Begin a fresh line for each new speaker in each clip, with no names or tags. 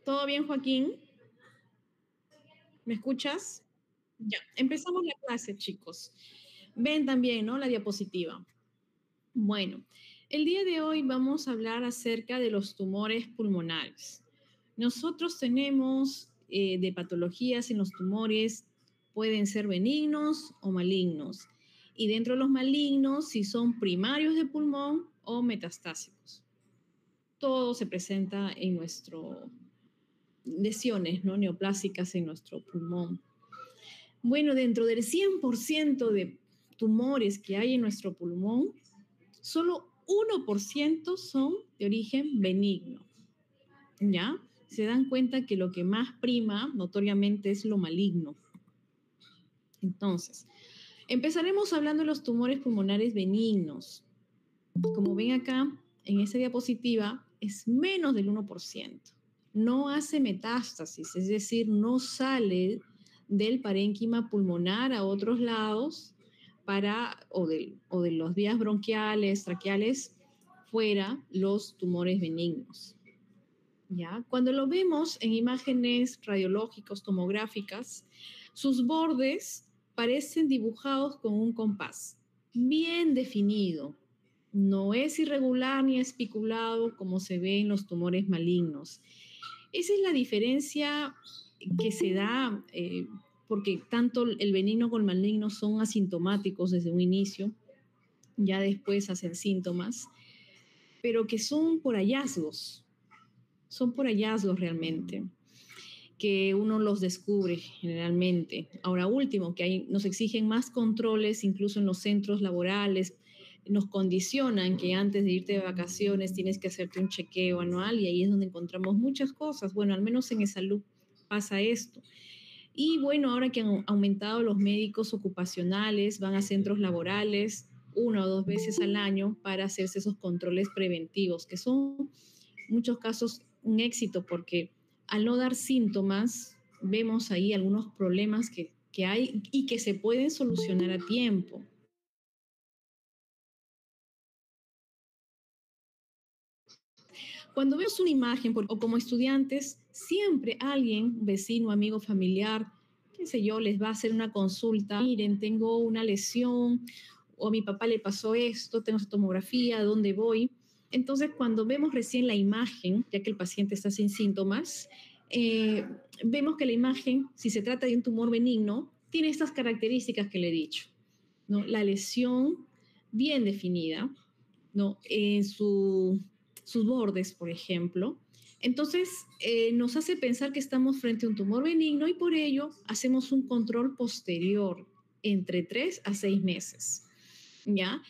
¿Todo bien, Joaquín? ¿Me escuchas? Ya, empezamos la clase, chicos. Ven también, ¿no? La diapositiva. Bueno, el día de hoy vamos a hablar acerca de los tumores pulmonares. Nosotros tenemos de patologías en los tumores, pueden ser benignos o malignos. Y dentro de los malignos, si son primarios de pulmón o metastásicos. Todo se presenta en nuestro lesiones, ¿no? Neoplásicas en nuestro pulmón. Bueno, dentro del 100% de tumores que hay en nuestro pulmón, solo 1% son de origen benigno. ¿Ya? Se dan cuenta que lo que más prima notoriamente es lo maligno. Entonces, empezaremos hablando de los tumores pulmonares benignos. Como ven acá, en esta diapositiva, es menos del 1%. No hace metástasis, es decir, no sale del parénquima pulmonar a otros lados o de las vías bronquiales, traqueales, fuera los tumores benignos. ¿Ya? Cuando lo vemos en imágenes radiológicas, tomográficas, sus bordes parecen dibujados con un compás, bien definido. No es irregular ni espiculado como se ve en los tumores malignos. Esa es la diferencia que se da porque tanto el benigno como el maligno son asintomáticos desde un inicio, ya después hacen síntomas, pero que son por hallazgos realmente, que uno los descubre generalmente. Ahora último, que nos exigen más controles incluso en los centros laborales, nos condicionan que antes de irte de vacaciones tienes que hacerte un chequeo anual y ahí es donde encontramos muchas cosas. Bueno, al menos en salud pasa esto. Y bueno, ahora que han aumentado los médicos ocupacionales, van a centros laborales 1 o 2 veces al año para hacerse esos controles preventivos, que son en muchos casos un éxito porque al no dar síntomas vemos ahí algunos problemas que hay y que se pueden solucionar a tiempo. Cuando vemos una imagen o como estudiantes, siempre alguien, vecino, amigo, familiar, qué sé yo, les va a hacer una consulta. Miren, tengo una lesión o a mi papá le pasó esto, tengo esa tomografía, ¿a dónde voy? Entonces, cuando vemos recién la imagen, ya que el paciente está sin síntomas, vemos que la imagen, si se trata de un tumor benigno, tiene estas características que le he dicho, ¿no? La lesión bien definida, ¿no? En sus bordes, por ejemplo. Entonces, nos hace pensar que estamos frente a un tumor benigno y por ello hacemos un control posterior entre 3 a 6 meses, ¿ya?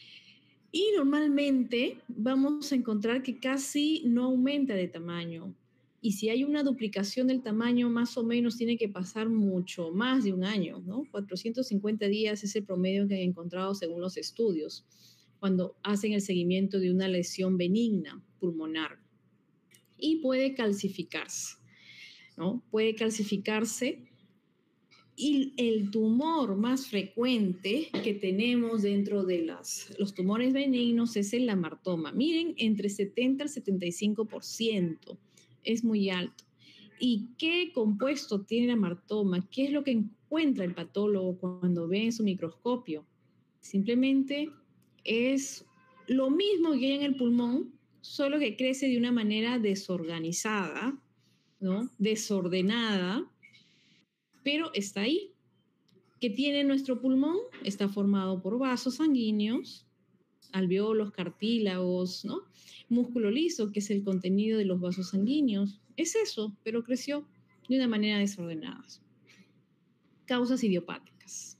Y normalmente vamos a encontrar que casi no aumenta de tamaño. Y si hay una duplicación del tamaño, más o menos tiene que pasar mucho más de un año, ¿no? 450 días es el promedio que han encontrado según los estudios, cuando hacen el seguimiento de una lesión benigna pulmonar. Y puede calcificarse, ¿no? Puede calcificarse. Y el tumor más frecuente que tenemos dentro de los tumores benignos es el amartoma. Miren, entre 70 al 75%. Es muy alto. ¿Y qué compuesto tiene el amartoma? ¿Qué es lo que encuentra el patólogo cuando ve en su microscopio? Simplemente es lo mismo que hay en el pulmón, solo que crece de una manera desorganizada, ¿no? Desordenada, pero está ahí. ¿Qué tiene nuestro pulmón? Está formado por vasos sanguíneos, alveolos, cartílagos, ¿no? Músculo liso, que es el contenido de los vasos sanguíneos. Es eso, pero creció de una manera desordenada. Causas idiopáticas.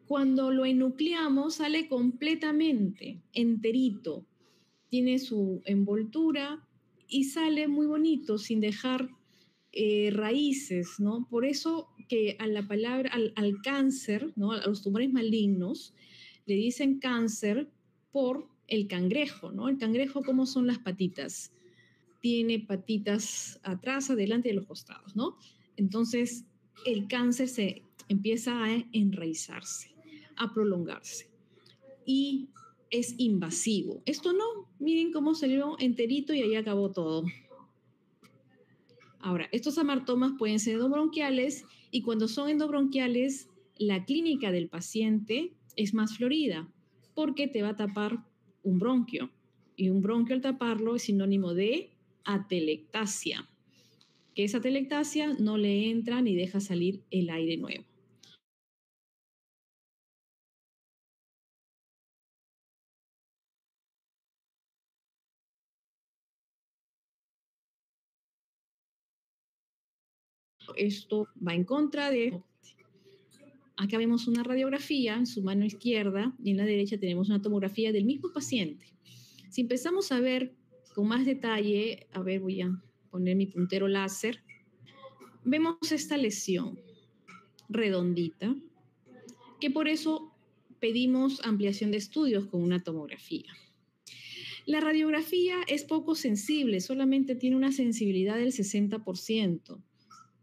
Cuando lo enucleamos, sale completamente, enterito. Tiene su envoltura y sale muy bonito, sin dejar raíces, ¿no? Por eso que a la palabra, al cáncer, ¿no? A los tumores malignos, le dicen cáncer por el cangrejo, ¿no? El cangrejo, ¿cómo son las patitas? Tiene patitas atrás, adelante y a los costados, ¿no? Entonces, el cáncer se empieza a enraizarse, a prolongarse. Y es invasivo. Esto no, miren cómo salió enterito y ahí acabó todo. Ahora, estos amartomas pueden ser endobronquiales y cuando son endobronquiales, la clínica del paciente es más florida porque te va a tapar un bronquio. Y un bronquio al taparlo es sinónimo de atelectasia, que esa atelectasia no le entra ni deja salir el aire nuevo. Esto va en contra de... Acá vemos una radiografía en su mano izquierda y en la derecha tenemos una tomografía del mismo paciente. Si empezamos a ver con más detalle, a ver, voy a poner mi puntero láser, vemos esta lesión redondita, que por eso pedimos ampliación de estudios con una tomografía. La radiografía es poco sensible, solamente tiene una sensibilidad del 60%.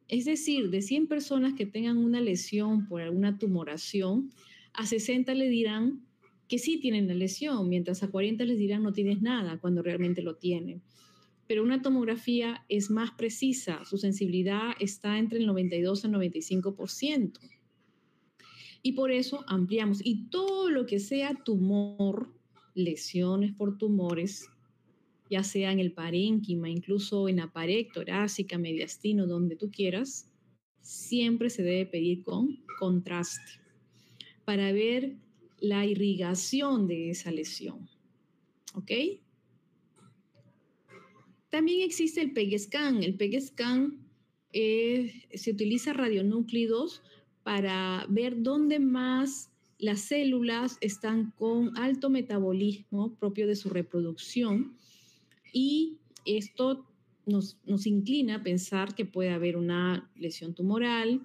Es decir, de 100 personas que tengan una lesión por alguna tumoración, a 60 le dirán que sí tienen la lesión, mientras a 40 les dirán no tienes nada cuando realmente lo tienen. Pero una tomografía es más precisa, su sensibilidad está entre el 92 al 95%. Y por eso ampliamos. Y todo lo que sea tumor, lesiones por tumores, ya sea en el parénquima, incluso en la pared torácica, mediastino, donde tú quieras, siempre se debe pedir con contraste para ver la irrigación de esa lesión. ¿Ok? También existe el PEG-scan. El PEG-scan se utiliza radionúclidos para ver dónde más las células están con alto metabolismo propio de su reproducción y esto nos inclina a pensar que puede haber una lesión tumoral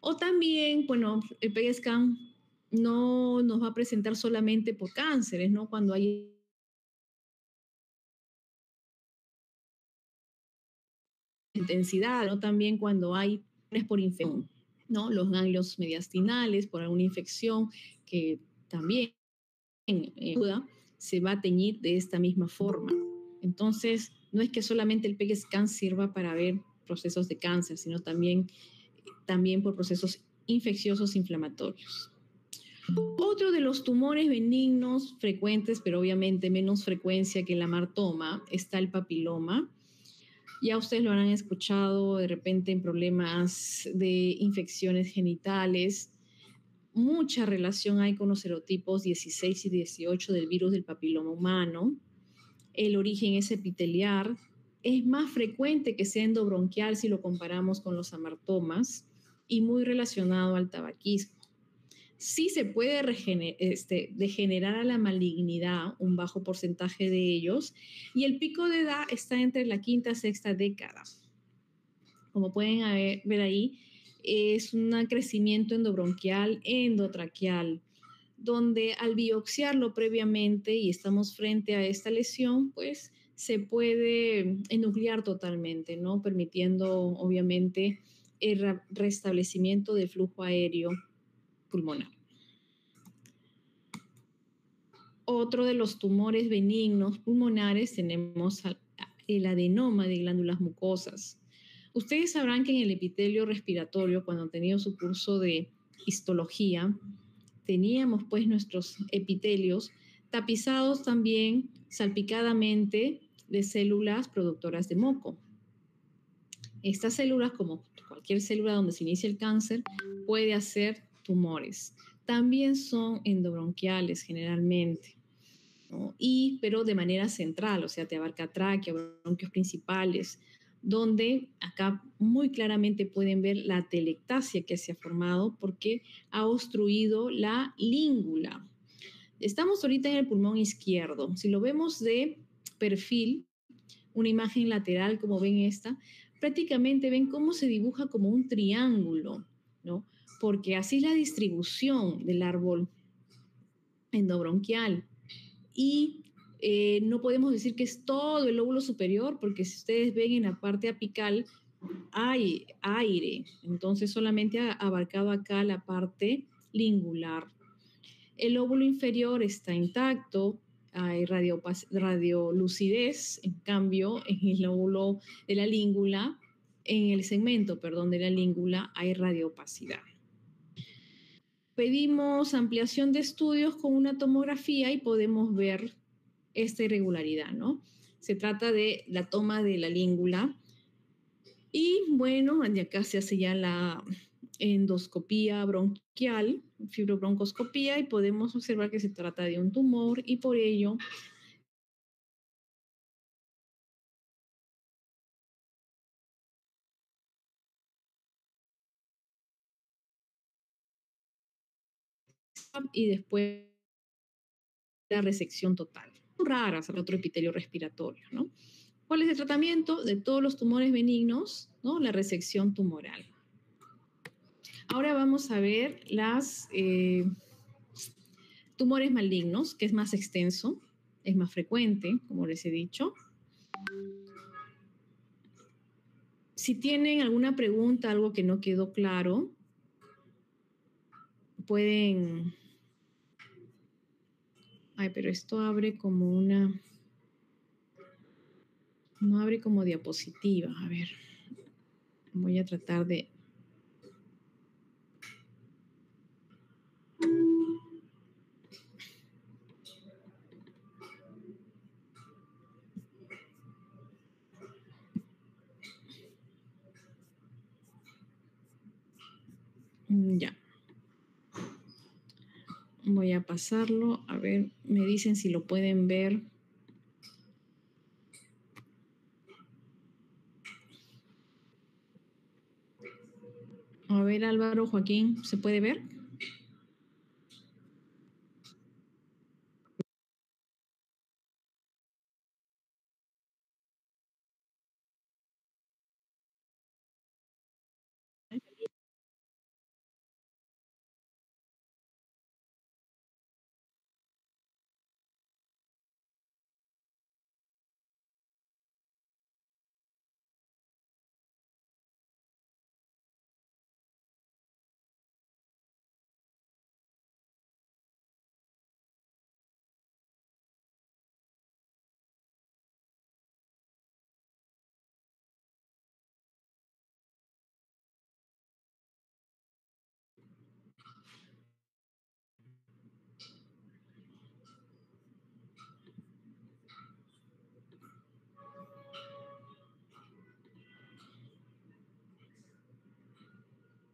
o también, bueno, el PEG-scan no nos va a presentar solamente por cánceres, ¿no? Cuando hay intensidad, ¿no? También cuando hay por infección, ¿no? Los ganglios mediastinales por alguna infección que también se va a teñir de esta misma forma. Entonces, no es que solamente el PEG-scan sirva para ver procesos de cáncer, sino también por procesos infecciosos inflamatorios. Otro de los tumores benignos frecuentes, pero obviamente menos frecuencia que el amartoma, está el papiloma. Ya ustedes lo habrán escuchado de repente en problemas de infecciones genitales. Mucha relación hay con los serotipos 16 y 18 del virus del papiloma humano. El origen es epiteliar. Es más frecuente que sea endobronquial si lo comparamos con los amartomas y muy relacionado al tabaquismo. Sí se puede degenerar a la malignidad, un bajo porcentaje de ellos, y el pico de edad está entre la quinta y sexta década. Como pueden ver ahí, es un crecimiento endobronquial, endotraqueal, donde al biopsiarlo previamente y estamos frente a esta lesión, pues se puede enuclear totalmente, ¿no? Permitiendo obviamente el restablecimiento del flujo aéreo pulmonar. Otro de los tumores benignos pulmonares tenemos el adenoma de glándulas mucosas. Ustedes sabrán que en el epitelio respiratorio, cuando han tenido su curso de histología, teníamos pues nuestros epitelios tapizados también salpicadamente de células productoras de moco. Estas células, como cualquier célula donde se inicia el cáncer, puede hacer tumores. También son endobronquiales generalmente, ¿no? Pero de manera central, o sea, te abarca tráquea, bronquios principales, donde acá muy claramente pueden ver la atelectasia que se ha formado porque ha obstruido la língula. Estamos ahorita en el pulmón izquierdo. Si lo vemos de perfil, una imagen lateral como ven esta, prácticamente ven cómo se dibuja como un triángulo, ¿no? Porque así es la distribución del árbol endobronquial. Y no podemos decir que es todo el lóbulo superior, porque si ustedes ven en la parte apical hay aire, entonces solamente ha abarcado acá la parte lingular. El lóbulo inferior está intacto, hay radiolucidez, en cambio, en el lóbulo de la língula, en el segmento, perdón, de la língula hay radiopacidad. Pedimos ampliación de estudios con una tomografía y podemos ver esta irregularidad, ¿no? Se trata de la toma de la língula y bueno, acá se hace ya la endoscopía bronquial, fibrobroncoscopía, y podemos observar que se trata de un tumor y por ello y después la resección total. Raras al otro epitelio respiratorio, ¿no? ¿Cuál es el tratamiento de todos los tumores benignos? ¿No? La resección tumoral. Ahora vamos a ver las tumores malignos, que es más extenso, es más frecuente, como les he dicho. Si tienen alguna pregunta, algo que no quedó claro, pueden... Ay, pero esto abre como una... No abre como diapositiva. A ver, voy a tratar de... Ya. Voy a pasarlo. A ver, me dicen si lo pueden ver. A ver, Álvaro, Joaquín, ¿se puede ver?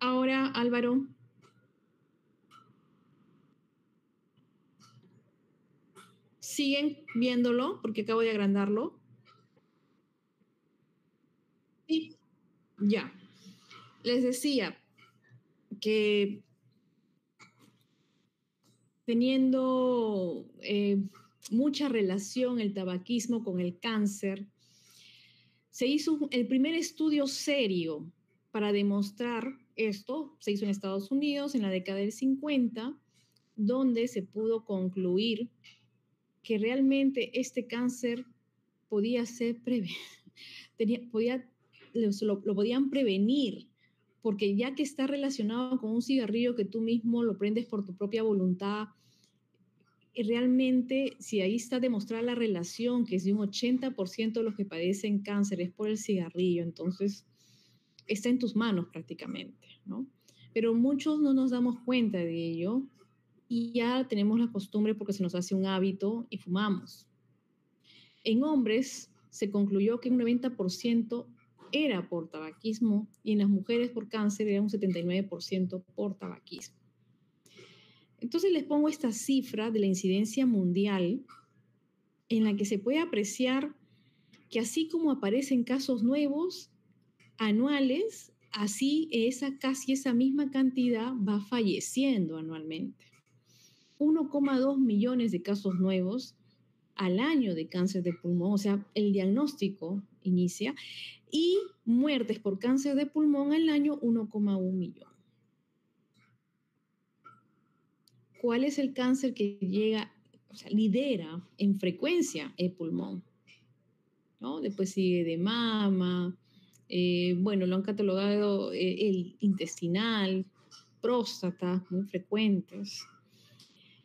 Ahora, Álvaro, ¿siguen viéndolo? Porque acabo de agrandarlo. Sí. Ya. Les decía que teniendo mucha relación el tabaquismo con el cáncer, se hizo el primer estudio serio para demostrar esto, se hizo en Estados Unidos en la década del 50, donde se pudo concluir que realmente este cáncer podía ser lo podían prevenir, porque ya que está relacionado con un cigarrillo que tú mismo lo prendes por tu propia voluntad, y realmente si ahí está demostrada la relación, que es de un 80% de los que padecen cáncer es por el cigarrillo, entonces está en tus manos prácticamente, ¿no? Pero muchos no nos damos cuenta de ello y ya tenemos la costumbre porque se nos hace un hábito y fumamos. En hombres se concluyó que un 90% era por tabaquismo y en las mujeres por cáncer era un 79% por tabaquismo. Entonces les pongo esta cifra de la incidencia mundial en la que se puede apreciar que así como aparecen casos nuevos anuales, así casi esa misma cantidad va falleciendo anualmente. 1,2 millones de casos nuevos al año de cáncer de pulmón, o sea, el diagnóstico inicia, y muertes por cáncer de pulmón al año 1,1 millón. ¿Cuál es el cáncer que llega, o sea, lidera en frecuencia el pulmón? ¿No? Después sigue de mama, bueno, lo han catalogado el intestinal, próstata, muy frecuentes.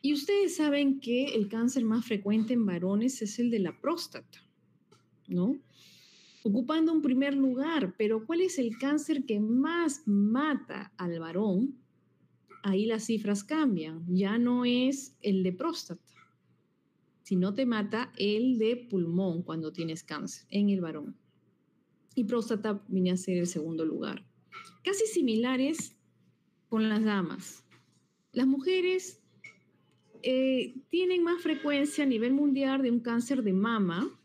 Y ustedes saben que el cáncer más frecuente en varones es el de la próstata, ¿no? Ocupando un primer lugar, pero ¿cuál es el cáncer que más mata al varón? Ahí las cifras cambian. Ya no es el de próstata, sino te mata el de pulmón cuando tienes cáncer en el varón. Y próstata viene a ser el segundo lugar. Casi similares con las damas. Las mujeres tienen más frecuencia a nivel mundial de un cáncer de mama.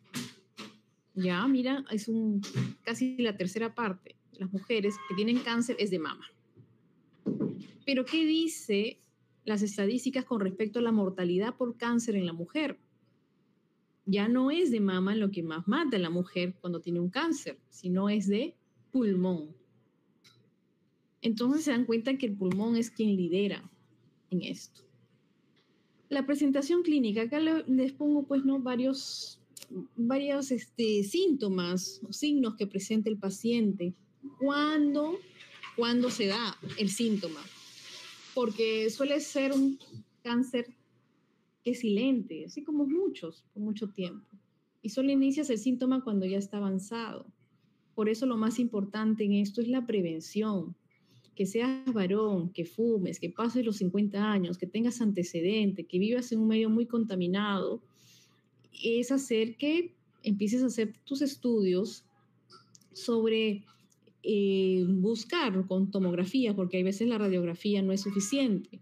Ya, mira, es casi la tercera parte. Las mujeres que tienen cáncer es de mama. Pero ¿qué dice las estadísticas con respecto a la mortalidad por cáncer en la mujer? Ya no es de mama lo que más mata a la mujer cuando tiene un cáncer, sino es de pulmón. Entonces se dan cuenta que el pulmón es quien lidera en esto. La presentación clínica, acá les pongo pues no varios síntomas o signos que presenta el paciente cuando se da el síntoma, porque suele ser un cáncer que es silente, así como muchos, por mucho tiempo. Y solo inicias el síntoma cuando ya está avanzado. Por eso lo más importante en esto es la prevención. Que seas varón, que fumes, que pases los 50 años, que tengas antecedentes, que vivas en un medio muy contaminado, es hacer que empieces a hacer tus estudios sobre buscar con tomografía, porque hay veces la radiografía no es suficiente.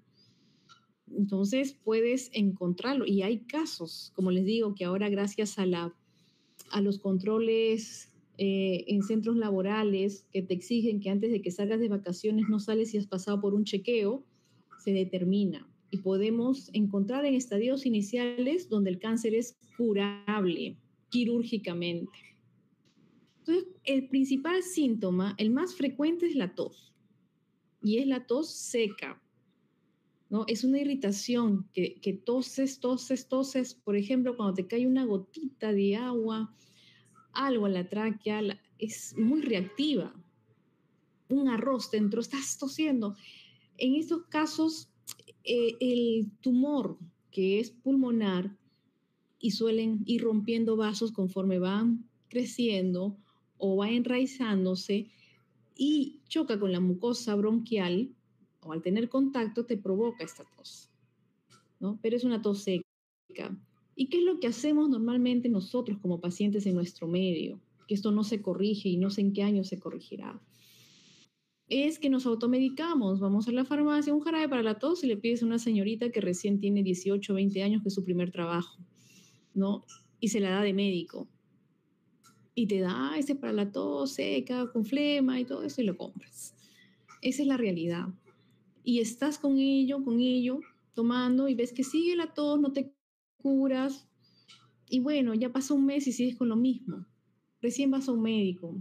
Entonces puedes encontrarlo y hay casos, como les digo, que ahora gracias a los controles en centros laborales que te exigen que antes de que salgas de vacaciones no sales si has pasado por un chequeo, se determina. Y podemos encontrar en estadios iniciales donde el cáncer es curable quirúrgicamente. Entonces, el principal síntoma, el más frecuente es la tos. Y es la tos seca, ¿no? Es una irritación que toses. Por ejemplo, cuando te cae una gotita de agua, algo a la tráquea, es muy reactiva. Un arroz dentro, estás tosiendo. En estos casos, el tumor que es pulmonar y suelen ir rompiendo vasos conforme van creciendo o va enraizándose y choca con la mucosa bronquial o al tener contacto te provoca esta tos, ¿no? Pero es una tos seca. ¿Y qué es lo que hacemos normalmente nosotros como pacientes en nuestro medio? Que esto no se corrige y no sé en qué año se corregirá. Es que nos automedicamos, vamos a la farmacia, un jarabe para la tos y le pides a una señorita que recién tiene 18 o 20 años, que es su primer trabajo, ¿no? Y se la da de médico. Y te da ese para la tos seca, con flema y todo eso y lo compras. Esa es la realidad. Y estás con ello, tomando y ves que sigue la tos, no te curas. Y bueno, ya pasa un mes y sigues con lo mismo. Recién vas a un médico.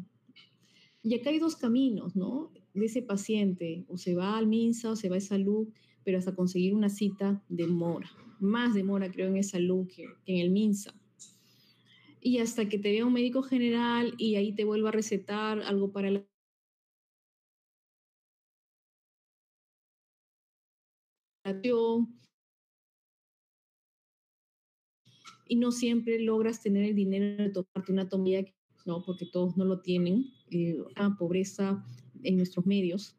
Y acá hay dos caminos, ¿no? De ese paciente, o se va al MINSA o se va a salud, pero hasta conseguir una cita demora. Más demora, creo, en salud que en el MINSA. Y hasta que te vea un médico general y ahí te vuelva a recetar algo para la relación. Y no siempre logras tener el dinero de tomarte una tomografía, ¿no? Porque todos no lo tienen. Una pobreza en nuestros medios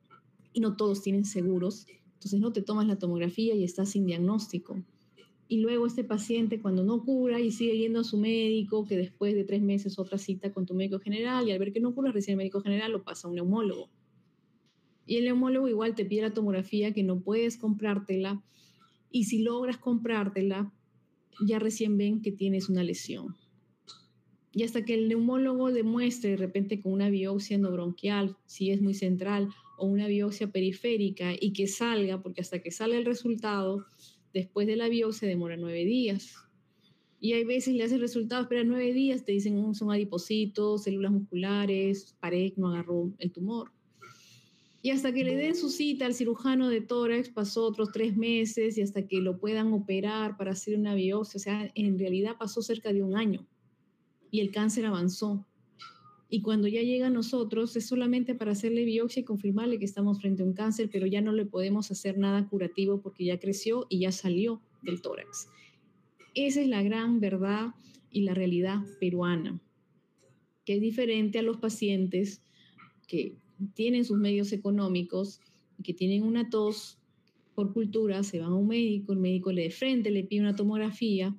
y no todos tienen seguros. Entonces no te tomas la tomografía y estás sin diagnóstico. Y luego este paciente cuando no cura y sigue yendo a su médico, que después de 3 meses otra cita con tu médico general y al ver que no cura, recién el médico general lo pasa a un neumólogo. Y el neumólogo igual te pide la tomografía que no puedes comprártela y si logras comprártela, ya recién ven que tienes una lesión. Y hasta que el neumólogo demuestre de repente con una biopsia endobronquial, si es muy central, o una biopsia periférica y que salga, porque hasta que salga el resultado, después de la biopsia demora 9 días. Y hay veces le haces el resultado, espera 9 días, te dicen son adipocitos, células musculares, pared, no agarró el tumor. Y hasta que le den su cita al cirujano de tórax pasó otros 3 meses y hasta que lo puedan operar para hacer una biopsia, o sea, en realidad pasó cerca de un año y el cáncer avanzó. Y cuando ya llega a nosotros es solamente para hacerle biopsia y confirmarle que estamos frente a un cáncer, pero ya no le podemos hacer nada curativo porque ya creció y ya salió del tórax. Esa es la gran verdad y la realidad peruana, que es diferente a los pacientes que tienen sus medios económicos, que tienen una tos por cultura, se van a un médico, el médico le de frente le pide una tomografía,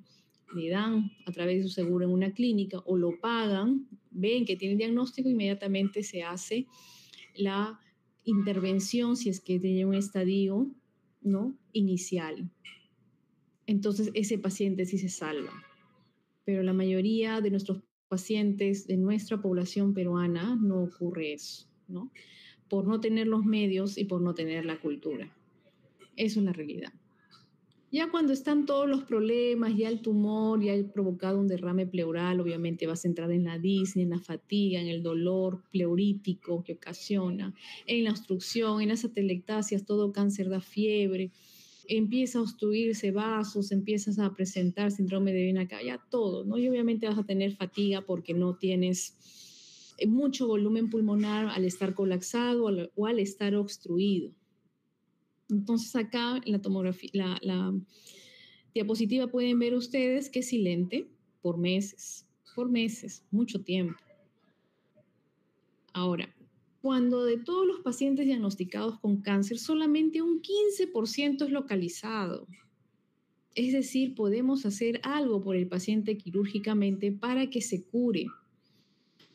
le dan a través de su seguro en una clínica o lo pagan, ven que tiene diagnóstico, inmediatamente se hace la intervención si es que tiene un estadio, ¿no?, inicial. Entonces ese paciente sí se salva. Pero la mayoría de nuestros pacientes de nuestra población peruana no ocurre eso, ¿no? Por no tener los medios y por no tener la cultura. Eso es la realidad. Ya cuando están todos los problemas, ya el tumor, ya ha provocado un derrame pleural, obviamente vas a entrar en la disnea, en la fatiga, en el dolor pleurítico que ocasiona, en la obstrucción, en las atelectasias, todo cáncer da fiebre, empieza a obstruirse vasos, empiezas a presentar síndrome de vena cava, todo, ¿no? Y obviamente vas a tener fatiga porque no tienes mucho volumen pulmonar al estar colapsado o al estar obstruido. Entonces acá en la tomografía, la diapositiva pueden ver ustedes que es silente por meses, mucho tiempo. Ahora, cuando de todos los pacientes diagnosticados con cáncer, solamente un 15% es localizado. Es decir, podemos hacer algo por el paciente quirúrgicamente para que se cure.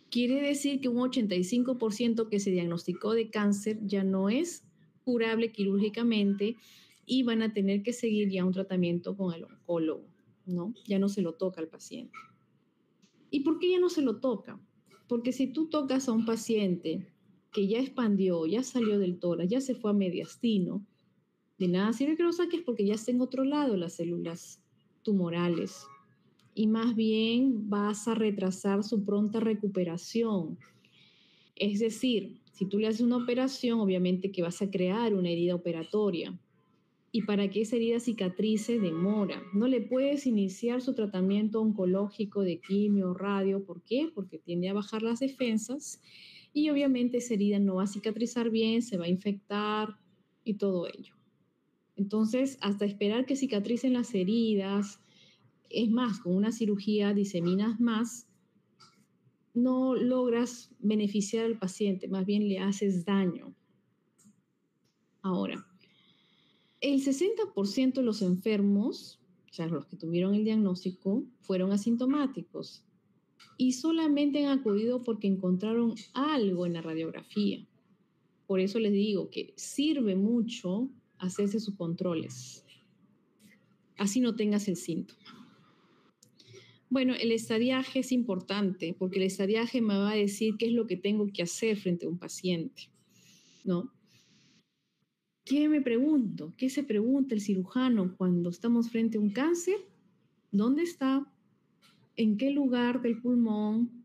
Quiere decir que un 85% que se diagnosticó de cáncer ya no es curable quirúrgicamente y van a tener que seguir ya un tratamiento con el oncólogo, ¿no? Ya no se lo toca al paciente. ¿Y por qué ya no se lo toca? Porque si tú tocas a un paciente que ya expandió, ya salió del tórax, ya se fue a mediastino, de nada sirve que lo saques porque ya está en otro lado las células tumorales. Y más bien vas a retrasar su pronta recuperación. Es decir, si tú le haces una operación, obviamente que vas a crear una herida operatoria. Y para que esa herida cicatrice demora. No le puedes iniciar su tratamiento oncológico de quimio, radio. ¿Por qué? Porque tiende a bajar las defensas y obviamente esa herida no va a cicatrizar bien, se va a infectar y todo ello. Entonces, hasta esperar que cicatricen las heridas, es más, con una cirugía diseminas más, no logras beneficiar al paciente, más bien le haces daño. Ahora, el 60% de los enfermos, o sea, los que tuvieron el diagnóstico, fueron asintomáticos y solamente han acudido porque encontraron algo en la radiografía. Por eso les digo que sirve mucho hacerse sus controles, así no tengas el síntoma. Bueno, el estadiaje es importante porque el estadiaje me va a decir qué es lo que tengo que hacer frente a un paciente, ¿no? ¿Qué me pregunto? ¿Qué se pregunta el cirujano cuando estamos frente a un cáncer? ¿Dónde está? ¿En qué lugar del pulmón?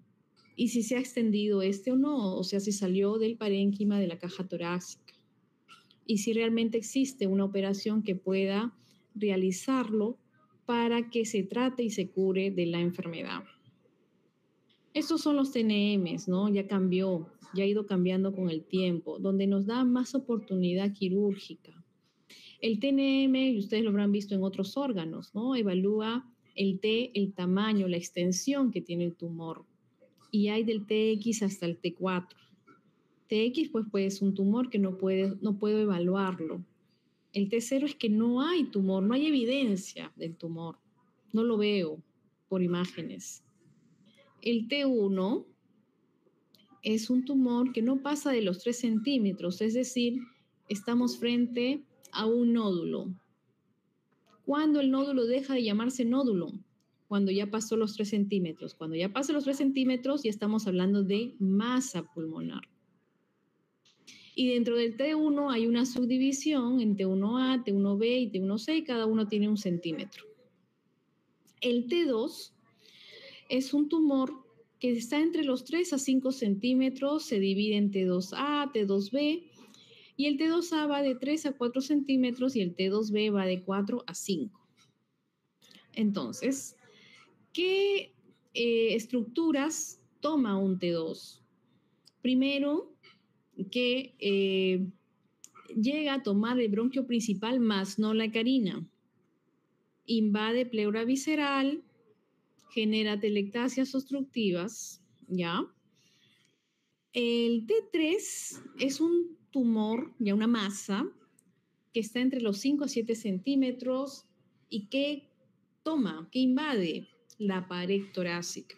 Y si se ha extendido o no, o sea, si salió del parénquima de la caja torácica. Y si realmente existe una operación que pueda realizarlo para que se trate y se cure de la enfermedad. Estos son los TNMs, ¿no? Ya cambió, ya ha ido cambiando con el tiempo, donde nos da más oportunidad quirúrgica. El TNM, y ustedes lo habrán visto en otros órganos, ¿no? Evalúa el T, el tamaño, la extensión que tiene el tumor. Y hay del TX hasta el T4. TX, pues es un tumor que no puedo evaluarlo. El T0 es que no hay tumor, no hay evidencia del tumor. No lo veo por imágenes. El T1 es un tumor que no pasa de los 3 centímetros, es decir, estamos frente a un nódulo. ¿Cuándo el nódulo deja de llamarse nódulo? Cuando ya pasó los 3 centímetros. Cuando ya pasa los 3 centímetros, ya estamos hablando de masa pulmonar. Y dentro del T1 hay una subdivisión en T1A, T1B y T1C, y cada uno tiene 1 centímetro. El T2 es un tumor que está entre los 3 a 5 centímetros, se divide en T2A, T2B, y el T2A va de 3 a 4 centímetros y el T2B va de 4 a 5. Entonces, ¿qué estructuras toma un T2? Primero, que llega a tomar el bronquio principal más no la carina. invade pleura visceral, genera telectasias obstructivas, ¿ya? El T3 es un tumor, ya una masa, que está entre los 5 a 7 centímetros y que que invade la pared torácica.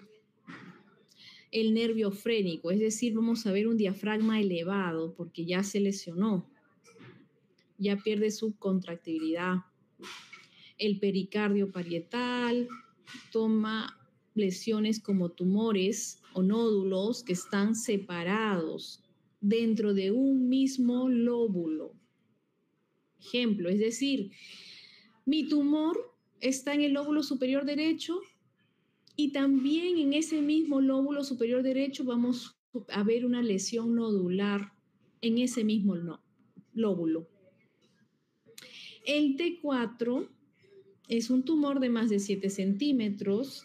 El nervio frénico, es decir, vamos a ver un diafragma elevado porque ya se lesionó, ya pierde su contractibilidad. El pericardio parietal toma lesiones como tumores o nódulos que están separados dentro de un mismo lóbulo. Ejemplo, es decir, mi tumor está en el lóbulo superior derecho y también en ese mismo lóbulo superior derecho vamos a ver una lesión nodular en ese mismo lóbulo. El T4 es un tumor de más de 7 centímetros.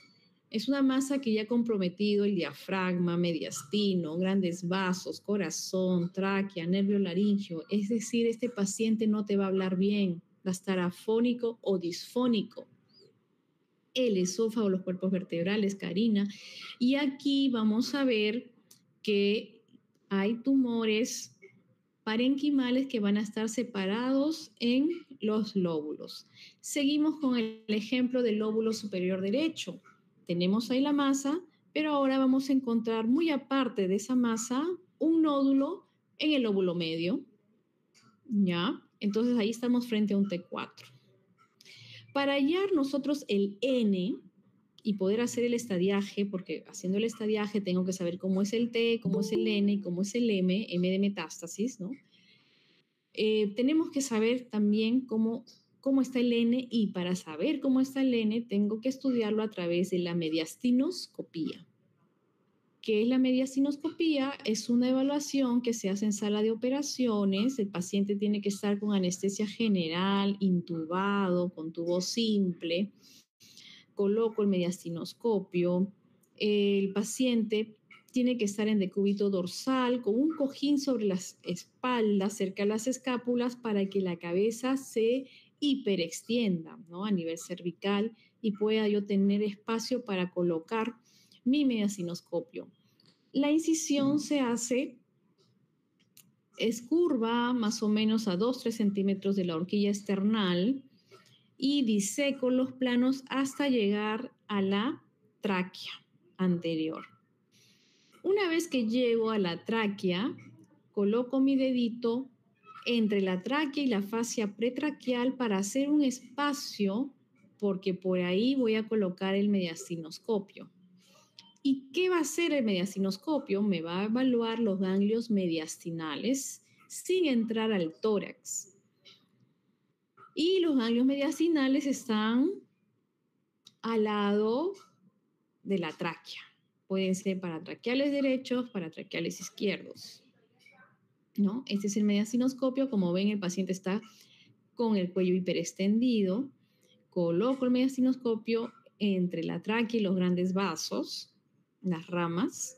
Es una masa que ya ha comprometido el diafragma, mediastino, grandes vasos, corazón, tráquea, nervio laríngeo. Es decir, este paciente no te va a hablar bien, va a estar afónico o disfónico. El esófago, los cuerpos vertebrales, Karina. Y aquí vamos a ver que hay tumores parenquimales que van a estar separados en los lóbulos. Seguimos con el ejemplo del lóbulo superior derecho. Tenemos ahí la masa, pero ahora vamos a encontrar muy aparte de esa masa un nódulo en el lóbulo medio. ¿Ya? Entonces ahí estamos frente a un T4. Para hallar nosotros el N y poder hacer el estadiaje, porque haciendo el estadiaje tengo que saber cómo es el T, cómo es el N y cómo es el M de metástasis, ¿no? Tenemos que saber también cómo está el N y para saber cómo está el N tengo que estudiarlo a través de la mediastinoscopía. ¿Qué es la mediastinoscopía? Es una evaluación que se hace en sala de operaciones. El paciente tiene que estar con anestesia general, intubado, con tubo simple. Coloco el mediastinoscopio. El paciente tiene que estar en decúbito dorsal con un cojín sobre las espaldas, cerca de las escápulas, para que la cabeza se hiperextienda, ¿no? A nivel cervical y pueda yo tener espacio para colocar mi mediastinoscopio. La incisión se hace, es curva más o menos a 2-3 centímetros de la horquilla esternal y diseco los planos hasta llegar a la tráquea anterior. Una vez que llego a la tráquea, coloco mi dedito entre la tráquea y la fascia pretraqueal para hacer un espacio, porque por ahí voy a colocar el mediastinoscopio. ¿Y qué va a hacer el mediastinoscopio? Me va a evaluar los ganglios mediastinales sin entrar al tórax. Y los ganglios mediastinales están al lado de la tráquea. Pueden ser paratraqueales derechos, paratraqueales izquierdos, ¿no? Este es el mediastinoscopio. Como ven, el paciente está con el cuello hiperextendido. Coloco el mediastinoscopio entre la tráquea y los grandes vasos, las ramas,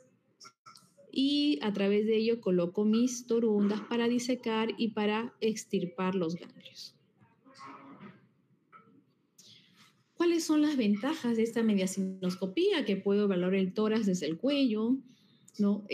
y a través de ello coloco mis torundas para disecar y para extirpar los ganglios. ¿Cuáles son las ventajas de esta mediastinoscopía? Que puedo evaluar el tórax desde el cuello, ¿no?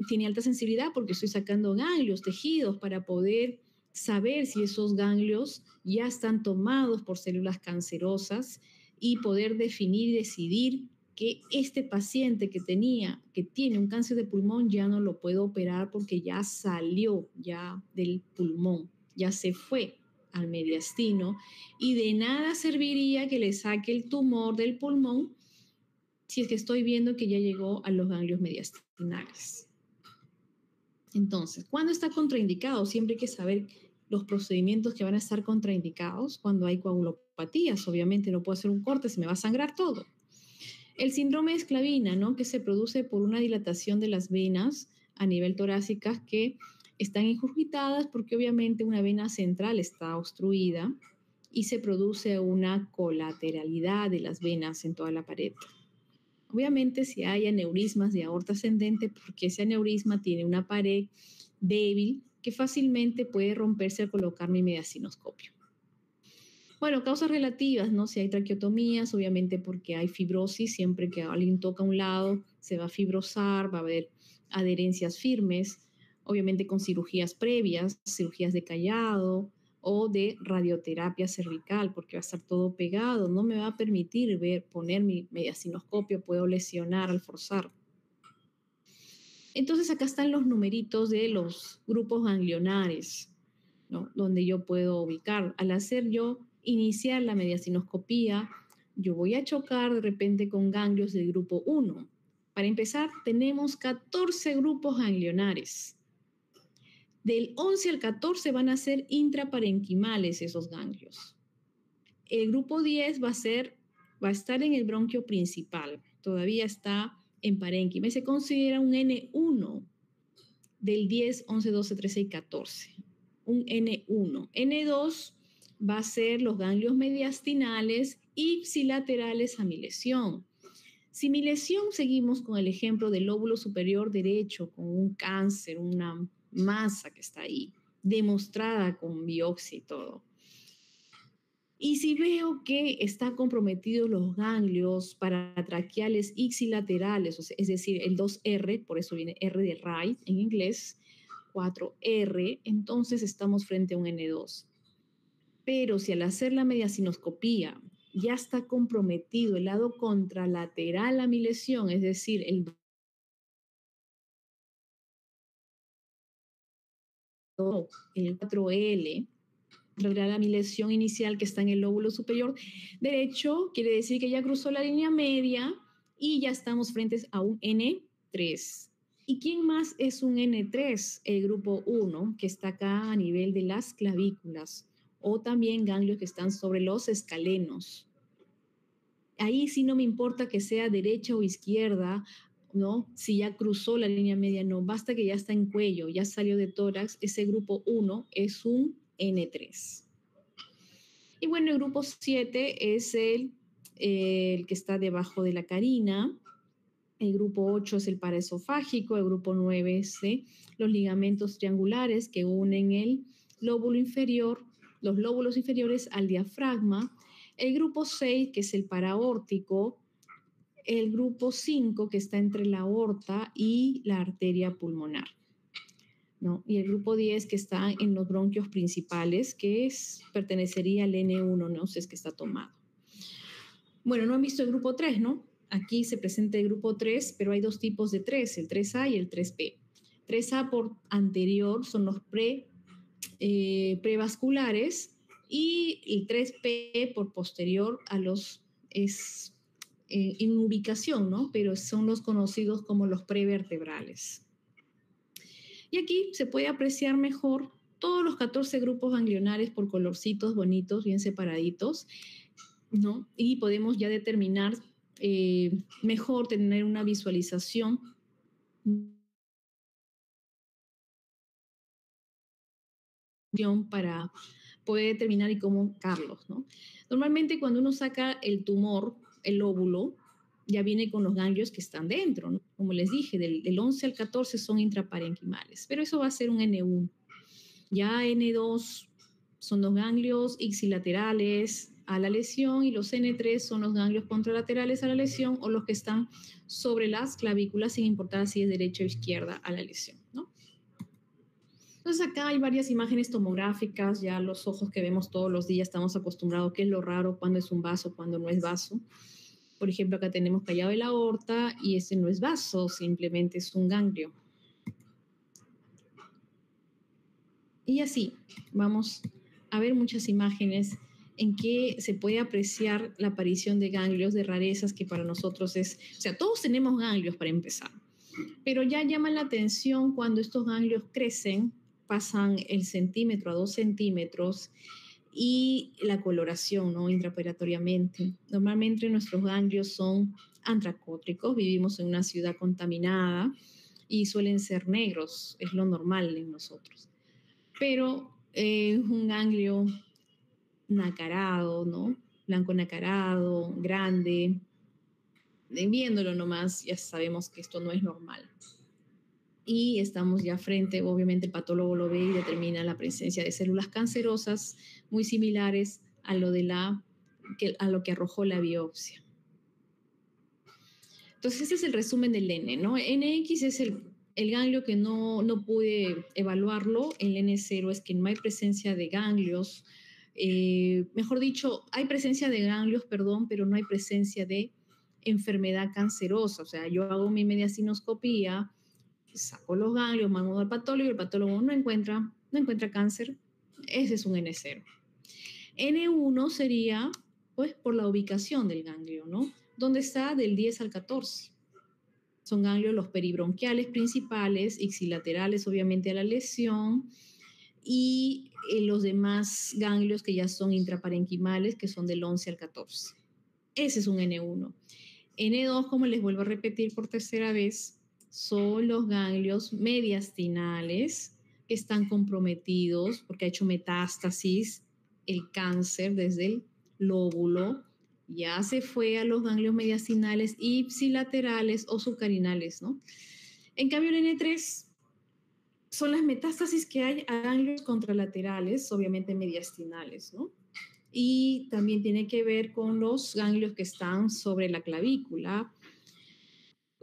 Tiene alta sensibilidad porque estoy sacando ganglios, tejidos, para poder saber si esos ganglios ya están tomados por células cancerosas y poder definir y decidir que este paciente que tiene un cáncer de pulmón ya no lo puedo operar porque ya salió ya del pulmón, ya se fue al mediastino, y de nada serviría que le saque el tumor del pulmón si es que estoy viendo que ya llegó a los ganglios mediastinales. Entonces, ¿cuándo está contraindicado? Siempre hay que saber los procedimientos que van a estar contraindicados cuando hay coagulopatías. Obviamente no puedo hacer un corte, se me va a sangrar todo. El síndrome de esclavina, ¿no? Que se produce por una dilatación de las venas a nivel torácicas que están ingurgitadas porque obviamente una vena central está obstruida y se produce una colateralidad de las venas en toda la pared. Obviamente si hay aneurismas de aorta ascendente, porque ese aneurisma tiene una pared débil que fácilmente puede romperse al colocar mi mediastinoscopio. Bueno, causas relativas, ¿no? Si hay traqueotomías, obviamente porque hay fibrosis, siempre que alguien toca un lado, se va a fibrosar, va a haber adherencias firmes, obviamente con cirugías previas, cirugías de callado o de radioterapia cervical, porque va a estar todo pegado, no me va a permitir poner mi mediastinoscopio, puedo lesionar al forzar. Entonces acá están los numeritos de los grupos ganglionares, ¿no? Donde yo puedo ubicar. Al hacer yo iniciar la mediastinoscopía, yo voy a chocar de repente con ganglios del grupo 1. Para empezar, tenemos 14 grupos ganglionares. Del 11 al 14 van a ser intraparenquimales esos ganglios. El grupo 10 va a estar en el bronquio principal, todavía está en parénquima. Se considera un N1 del 10, 11, 12, 13 y 14. Un N1. N2 va a ser los ganglios mediastinales ipsilaterales a mi lesión. Si mi lesión, seguimos con el ejemplo del lóbulo superior derecho, con un cáncer, una masa que está ahí, demostrada con biopsia y todo. Y si veo que están comprometidos los ganglios paratraqueales ipsilaterales, es decir, el 2R, por eso viene R de right en inglés, 4R, entonces estamos frente a un N2. Pero si al hacer la mediastinoscopía ya está comprometido el lado contralateral a mi lesión, es decir, el 4L, a mi lesión inicial que está en el lóbulo superior derecho, quiere decir que ya cruzó la línea media y ya estamos frente a un N3. ¿Y quién más es un N3? El grupo 1, que está acá a nivel de las clavículas, o también ganglios que están sobre los escalenos. Ahí sí no me importa que sea derecha o izquierda, ¿no? Si ya cruzó la línea media, no, basta que ya está en cuello, ya salió de tórax, ese grupo 1 es un N3. Y bueno, el grupo 7 es el que está debajo de la carina. El grupo 8 es el paraesofágico. El grupo 9 es los ligamentos triangulares que unen el lóbulo inferior, los lóbulos inferiores al diafragma. El grupo 6, que es el paraórtico. El grupo 5, que está entre la aorta y la arteria pulmonar, ¿no? Y el grupo 10, que está en los bronquios principales, que pertenecería al N1, ¿no? Si es que está tomado. Bueno, no han visto el grupo 3, ¿no? Aquí se presenta el grupo 3, pero hay dos tipos de 3, el 3A y el 3B. 3A por anterior son los prevasculares y el 3P por posterior a los en ubicación, ¿no? Pero son los conocidos como los prevertebrales. Y aquí se puede apreciar mejor todos los 14 grupos ganglionares por colorcitos bonitos, bien separaditos, ¿no? Y podemos ya determinar mejor, tener una visualización para poder determinar y cómo Carlos, ¿no? Normalmente cuando uno saca el tumor, el óvulo, ya viene con los ganglios que están dentro, ¿no? Como les dije, del 11 al 14 son intraparenquimales, pero eso va a ser un N1. Ya N2 son los ganglios ipsilaterales a la lesión y los N3 son los ganglios contralaterales a la lesión o los que están sobre las clavículas sin importar si es derecha o izquierda a la lesión, ¿no? Entonces acá hay varias imágenes tomográficas, ya los ojos que vemos todos los días estamos acostumbrados, qué es lo raro, cuándo es un vaso, cuándo no es vaso. Por ejemplo, acá tenemos callado de la aorta y ese no es vaso, simplemente es un ganglio. Y así, vamos a ver muchas imágenes en que se puede apreciar la aparición de ganglios, de rarezas que para nosotros es, o sea, todos tenemos ganglios para empezar, pero ya llaman la atención cuando estos ganglios crecen, pasan el centímetro a 2 centímetros y la coloración, ¿no? Intraoperatoriamente. Normalmente nuestros ganglios son antracótricos, vivimos en una ciudad contaminada y suelen ser negros, es lo normal en nosotros. Pero un ganglio nacarado, ¿no? Blanco nacarado, grande. Viéndolo nomás ya sabemos que esto no es normal. Y estamos ya frente, obviamente el patólogo lo ve y determina la presencia de células cancerosas muy similares a lo que arrojó la biopsia. Entonces, ese es el resumen del N, ¿no? NX es el ganglio que no pude evaluarlo. El N0 es que no hay presencia de ganglios. Mejor dicho, hay presencia de ganglios, perdón, pero no hay presencia de enfermedad cancerosa. O sea, yo hago mi mediastinoscopía, saco los ganglios, mando al patólogo y el patólogo no encuentra cáncer. Ese es un N0. N1 sería, pues, por la ubicación del ganglio, ¿no? ¿Dónde está? Del 10 al 14. Son ganglios los peribronquiales principales, ipsilaterales, obviamente, a la lesión, y los demás ganglios que ya son intraparenquimales, que son del 11 al 14. Ese es un N1. N2, como les vuelvo a repetir por tercera vez, son los ganglios mediastinales que están comprometidos porque ha hecho metástasis el cáncer desde el lóbulo, ya se fue a los ganglios mediastinales ipsilaterales o subcarinales, ¿no? En cambio, el N3 son las metástasis que hay a ganglios contralaterales, obviamente mediastinales, ¿no? Y también tiene que ver con los ganglios que están sobre la clavícula,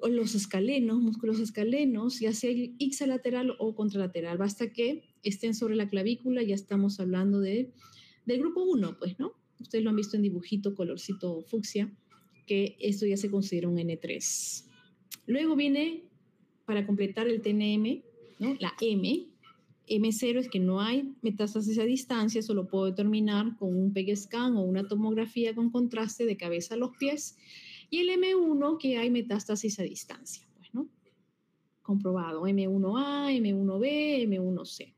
o los escalenos, músculos escalenos, ya sea ixalateral o contralateral. Basta que estén sobre la clavícula, ya estamos hablando del grupo 1, pues, ¿no? Ustedes lo han visto en dibujito, colorcito fucsia, que esto ya se considera un N3. Luego viene, para completar el TNM, ¿no? La M. M0 es que no hay metástasis a distancia, eso lo puedo determinar con un PEG scan o una tomografía con contraste de cabeza a los pies. Y el M1, que hay metástasis a distancia, pues, ¿no? Comprobado, M1A, M1B, M1C,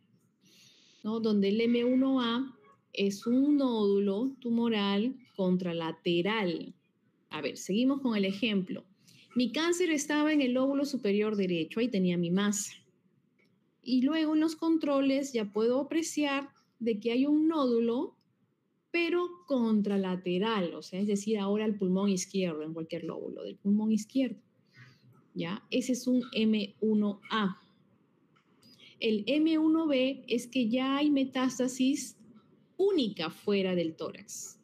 ¿no? Donde el M1A es un nódulo tumoral contralateral. A ver, seguimos con el ejemplo. Mi cáncer estaba en el lóbulo superior derecho, ahí tenía mi masa. Y luego en los controles ya puedo apreciar de que hay un nódulo, pero contralateral, o sea, es decir, ahora el pulmón izquierdo, en cualquier lóbulo del pulmón izquierdo. ¿Ya? Ese es un M1A. El M1B es que ya hay metástasis única fuera del tórax.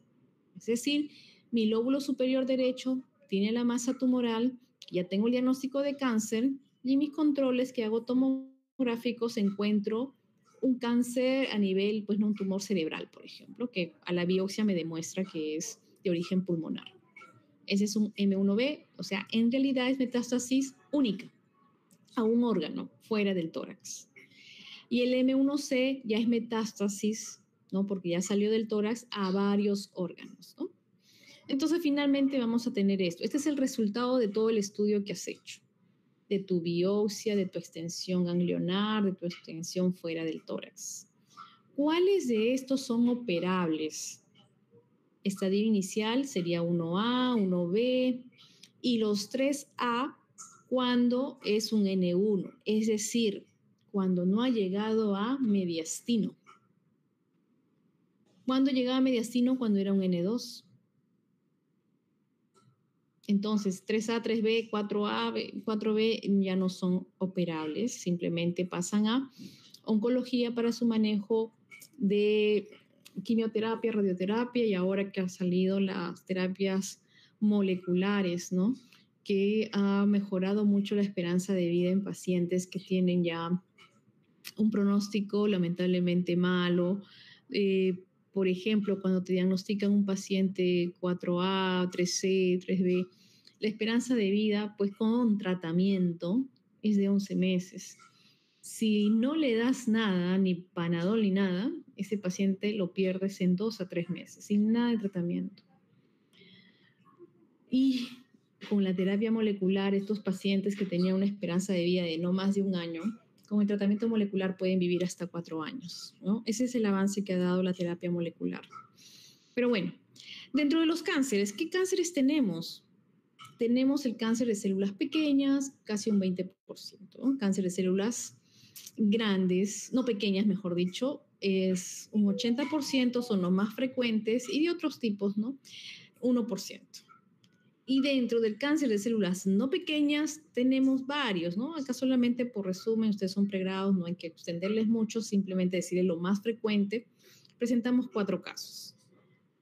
Es decir, mi lóbulo superior derecho tiene la masa tumoral, ya tengo el diagnóstico de cáncer y en mis controles que hago tomográficos encuentro un cáncer a nivel, pues no un tumor cerebral, por ejemplo, que a la biopsia me demuestra que es de origen pulmonar. Ese es un M1B, o sea, en realidad es metástasis única a un órgano fuera del tórax. Y el M1C ya es metástasis, ¿no? Porque ya salió del tórax a varios órganos, ¿no? Entonces, finalmente vamos a tener esto. Este es el resultado de todo el estudio que has hecho, de tu biopsia, de tu extensión ganglionar, de tu extensión fuera del tórax. ¿Cuáles de estos son operables? Estadio inicial sería 1A, 1B y los 3A cuando es un N1, es decir, cuando no ha llegado a mediastino. ¿Cuándo llegaba a mediastino? Cuando era un N2. Entonces, 3A, 3B, 4A, 4B ya no son operables, simplemente pasan a oncología para su manejo de quimioterapia, radioterapia y ahora que han salido las terapias moleculares, ¿no? Que ha mejorado mucho la esperanza de vida en pacientes que tienen ya un pronóstico lamentablemente malo. Por ejemplo, cuando te diagnostican un paciente 4A, 3C, 3B, la esperanza de vida, pues con tratamiento, es de 11 meses. Si no le das nada, ni Panadol ni nada, ese paciente lo pierdes en 2 a 3 meses, sin nada de tratamiento. Y con la terapia molecular, estos pacientes que tenían una esperanza de vida de no más de 1 año, con el tratamiento molecular pueden vivir hasta 4 años, ¿no? Ese es el avance que ha dado la terapia molecular. Pero bueno, dentro de los cánceres, ¿qué cánceres tenemos? Tenemos el cáncer de células pequeñas, casi un 20%, ¿no? Cáncer de células grandes, no pequeñas, mejor dicho, es un 80%, son los más frecuentes, y de otros tipos, ¿no? 1%. Y dentro del cáncer de células no pequeñas tenemos varios, ¿no? Acá solamente por resumen, ustedes son pregrados, no hay que extenderles mucho, simplemente decirles lo más frecuente. Presentamos 4 casos.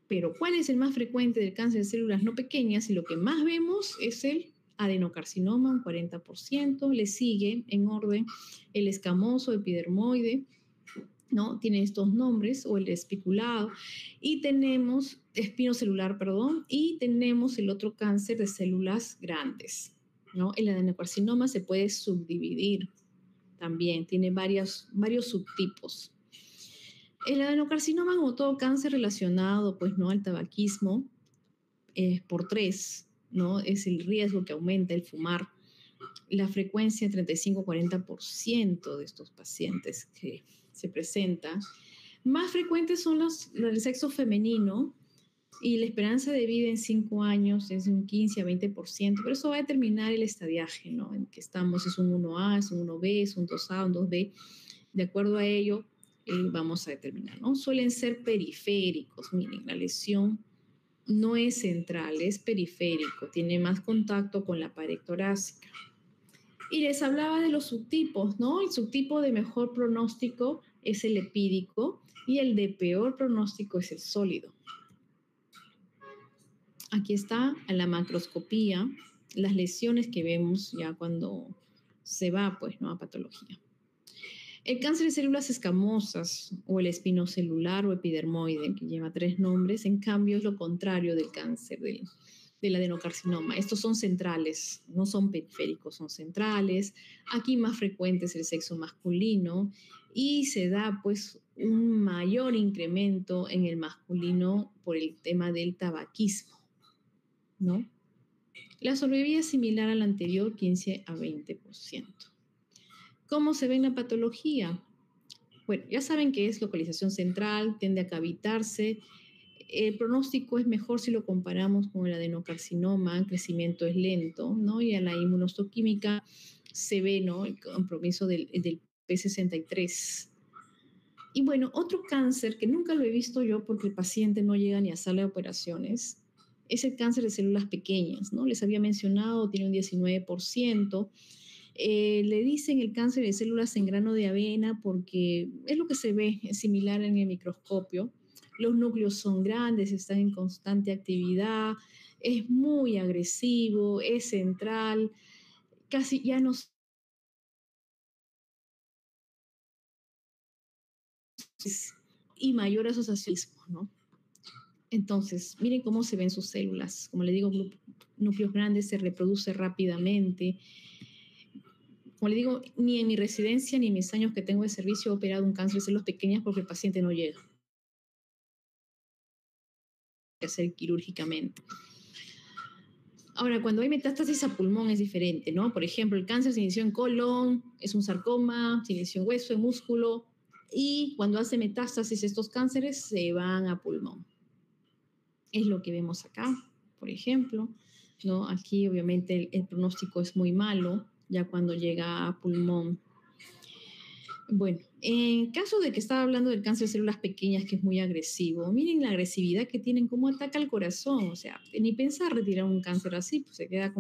Pero ¿cuál es el más frecuente del cáncer de células no pequeñas? Y lo que más vemos es el adenocarcinoma, un 40%. Le sigue en orden el escamoso epidermoide, ¿no? Tiene estos nombres, o el espiculado. Y tenemos espinocelular, perdón, y tenemos el otro cáncer de células grandes, ¿no? El adenocarcinoma se puede subdividir también, tiene varios subtipos. El adenocarcinoma, como todo cáncer relacionado, pues, ¿no?, al tabaquismo, es por 3, ¿no? Es el riesgo que aumenta el fumar. La frecuencia 35-40% de estos pacientes que se presentan. Más frecuentes son los del sexo femenino, y la esperanza de vida en 5 años es de un 15-20%, pero eso va a determinar el estadiaje, ¿no?, en que estamos. Es un 1A, es un 1B, es un 2A, un 2B. De acuerdo a ello, vamos a determinar, ¿no? Suelen ser periféricos. Miren, la lesión no es central, es periférico, tiene más contacto con la pared torácica. Y les hablaba de los subtipos, ¿no? El subtipo de mejor pronóstico es el epídico y el de peor pronóstico es el sólido. Aquí está a la macroscopía las lesiones que vemos ya cuando se va, pues, ¿no?, a patología. El cáncer de células escamosas, o el espinocelular o epidermoide, que lleva 3 nombres, en cambio es lo contrario del cáncer del adenocarcinoma. Estos son centrales, no son periféricos, son centrales. Aquí más frecuente es el sexo masculino y se da, pues, un mayor incremento en el masculino por el tema del tabaquismo, ¿no? La sobrevida es similar a la anterior, 15-20%. ¿Cómo se ve en la patología? Bueno, ya saben que es localización central, tiende a cavitarse. El pronóstico es mejor si lo comparamos con el adenocarcinoma, el crecimiento es lento, ¿no? Y a la inmunohistoquímica se ve, ¿no?, el compromiso del P63. Y bueno, otro cáncer que nunca lo he visto yo porque el paciente no llega ni a sala de operaciones es el cáncer de células pequeñas, ¿no? Les había mencionado, tiene un 19%. Le dicen el cáncer de células en grano de avena porque es lo que se ve, es similar en el microscopio. Los núcleos son grandes, están en constante actividad, es muy agresivo, es central, casi ya no, y mayor asociacionismo, ¿no? Entonces, miren cómo se ven sus células. Como le digo, núcleos grandes, se reproduce rápidamente. Como le digo, ni en mi residencia ni en mis años que tengo de servicio he operado un cáncer de células pequeñas porque el paciente no llega a hacer quirúrgicamente. Ahora, cuando hay metástasis a pulmón es diferente, ¿no? Por ejemplo, el cáncer se inició en colon, es un sarcoma, se inició en hueso, en músculo, y cuando hace metástasis estos cánceres se van a pulmón. Es lo que vemos acá, por ejemplo, ¿no? Aquí obviamente el pronóstico es muy malo ya cuando llega a pulmón. Bueno, en caso de que estaba hablando del cáncer de células pequeñas, que es muy agresivo, miren la agresividad que tienen, cómo ataca el corazón. O sea, ni pensar retirar un cáncer así, pues se queda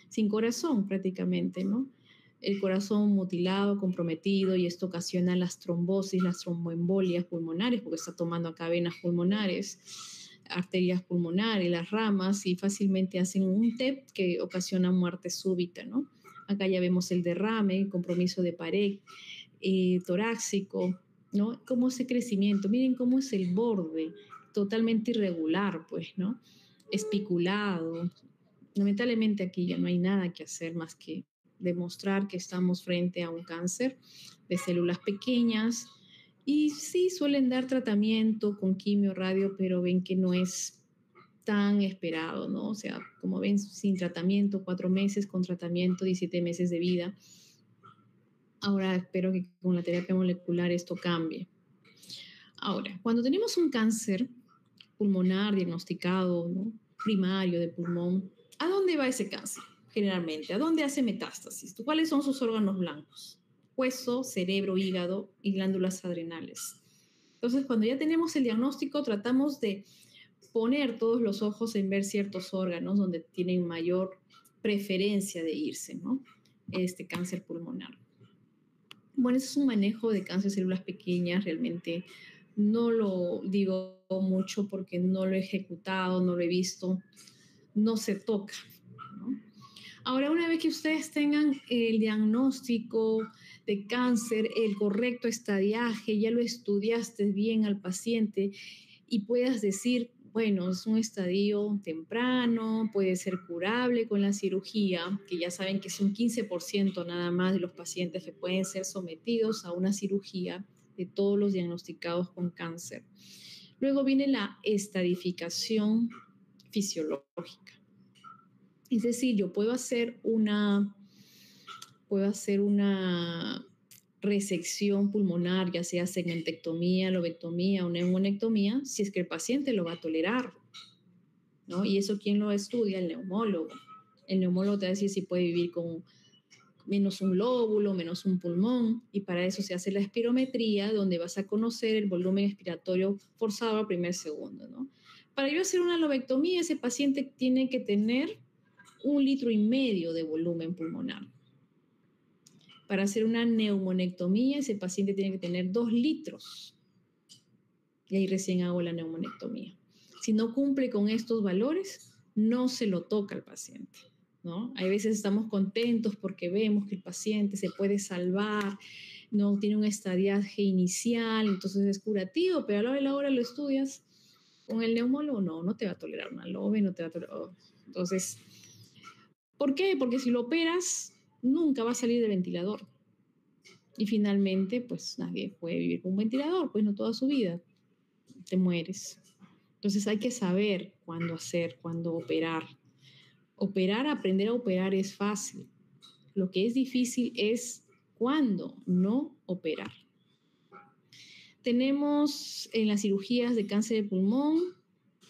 sin corazón prácticamente, ¿no? El corazón mutilado, comprometido, y esto ocasiona las trombosis, las tromboembolias pulmonares, porque está tomando acá venas pulmonares, arterias pulmonares, las ramas, y fácilmente hacen un TEP que ocasiona muerte súbita, ¿no? Acá ya vemos el derrame, el compromiso de pared torácico, ¿no? Cómo ese crecimiento, miren cómo es el borde, totalmente irregular, pues, ¿no? Espiculado. Lamentablemente aquí ya no hay nada que hacer más que demostrar que estamos frente a un cáncer de células pequeñas, y sí suelen dar tratamiento con quimio, radio, pero ven que no es tan esperado, ¿no? O sea, como ven, sin tratamiento 4 meses, con tratamiento 17 meses de vida. Ahora espero que con la terapia molecular esto cambie. Ahora, cuando tenemos un cáncer pulmonar diagnosticado, ¿no?, primario de pulmón, ¿a dónde va ese cáncer? Generalmente, ¿a dónde hace metástasis? ¿Cuáles son sus órganos blancos? Hueso, cerebro, hígado y glándulas adrenales. Entonces, cuando ya tenemos el diagnóstico, tratamos de poner todos los ojos en ver ciertos órganos donde tienen mayor preferencia de irse, ¿no?, este cáncer pulmonar. Bueno, ese es un manejo de cáncer de células pequeñas realmente no lo digo mucho porque no lo he ejecutado, no lo he visto, no se toca, ¿no? Ahora, una vez que ustedes tengan el diagnóstico de cáncer, el correcto estadiaje, ya lo estudiaste bien al paciente y puedas decir, bueno, es un estadio temprano, puede ser curable con la cirugía, que ya saben que es un 15% nada más de los pacientes que pueden ser sometidos a una cirugía de todos los diagnosticados con cáncer. Luego viene la estadificación fisiológica. Es decir, yo puedo hacer una resección pulmonar, ya sea segmentectomía, lobectomía o neumonectomía, si es que el paciente lo va a tolerar, ¿no? Y eso, ¿quién lo estudia? El neumólogo. El neumólogo te va a decir si puede vivir con menos un lóbulo, menos un pulmón, y para eso se hace la espirometría, donde vas a conocer el volumen expiratorio forzado al primer segundo, ¿no? Para yo hacer una lobectomía, ese paciente tiene que tener 1,5 litros de volumen pulmonar. Para hacer una neumonectomía, ese paciente tiene que tener 2 litros. Y ahí recién hago la neumonectomía. Si no cumple con estos valores, no se lo toca al paciente, ¿no? Hay veces estamos contentos porque vemos que el paciente se puede salvar, no tiene un estadiaje inicial, entonces es curativo, pero a la hora de la hora lo estudias con el neumólogo, no te va a tolerar una LOBE, no te va a tolerar. Entonces, ¿por qué? Porque si lo operas, nunca va a salir del ventilador. Y finalmente, pues nadie puede vivir con un ventilador, pues no toda su vida. Te mueres. Entonces hay que saber cuándo hacer, cuándo operar. Aprender a operar es fácil. Lo que es difícil es cuándo no operar. Tenemos en las cirugías de cáncer de pulmón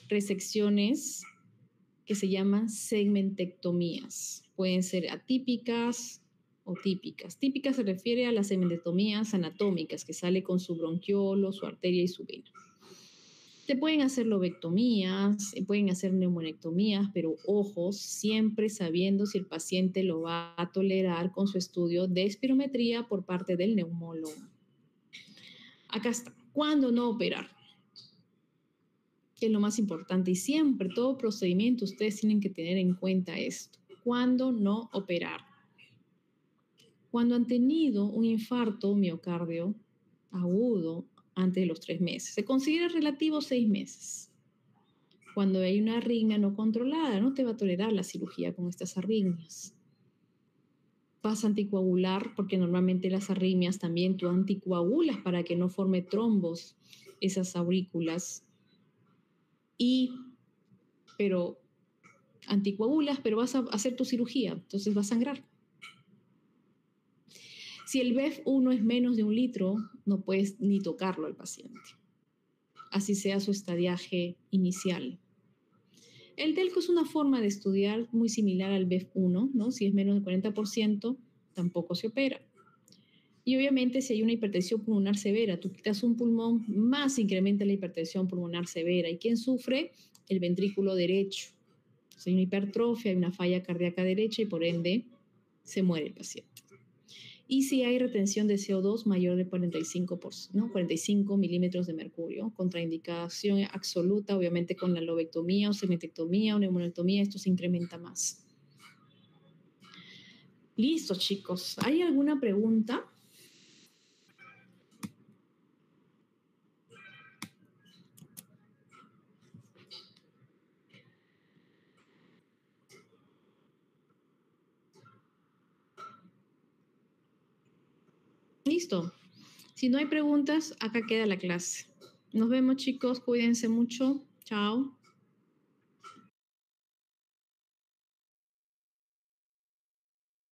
resecciones que se llaman segmentectomías. Pueden ser atípicas o típicas. Típicas se refiere a las segmentectomías anatómicas, que sale con su bronquiolo, su arteria y su vena. Se pueden hacer lobectomías, se pueden hacer neumonectomías, pero ojo, siempre sabiendo si el paciente lo va a tolerar con su estudio de espirometría por parte del neumólogo. Acá está. ¿Cuándo no operar? Que es lo más importante. Y siempre, todo procedimiento, ustedes tienen que tener en cuenta esto. ¿Cuándo no operar? Cuando han tenido un infarto miocardio agudo antes de los 3 meses. Se considera relativo 6 meses. Cuando hay una arritmia no controlada, no te va a tolerar la cirugía con estas arritmias. Vas a anticoagular, porque normalmente las arritmias también tú anticoagulas para que no forme trombos esas aurículas. Pero anticoagulas, pero vas a hacer tu cirugía, entonces va a sangrar. Si el BEF1 es menos de 1 litro, no puedes ni tocarlo al paciente, así sea su estadiaje inicial. El DELCO es una forma de estudiar muy similar al BEF1, ¿no? Si es menos del 40%, tampoco se opera. Y obviamente si hay una hipertensión pulmonar severa, tú quitas un pulmón, más incrementa la hipertensión pulmonar severa. ¿Y quién sufre? El ventrículo derecho. Entonces, hay una hipertrofia, hay una falla cardíaca derecha y por ende se muere el paciente. Y si hay retención de CO2 mayor de 45%, ¿no? 45 milímetros de mercurio, contraindicación absoluta, obviamente con la lobectomía o segmentectomía o neumonectomía, esto se incrementa más. Listo, chicos. ¿Hay alguna pregunta? Listo. Si no hay preguntas, acá queda la clase. Nos vemos, chicos. Cuídense mucho. Chao.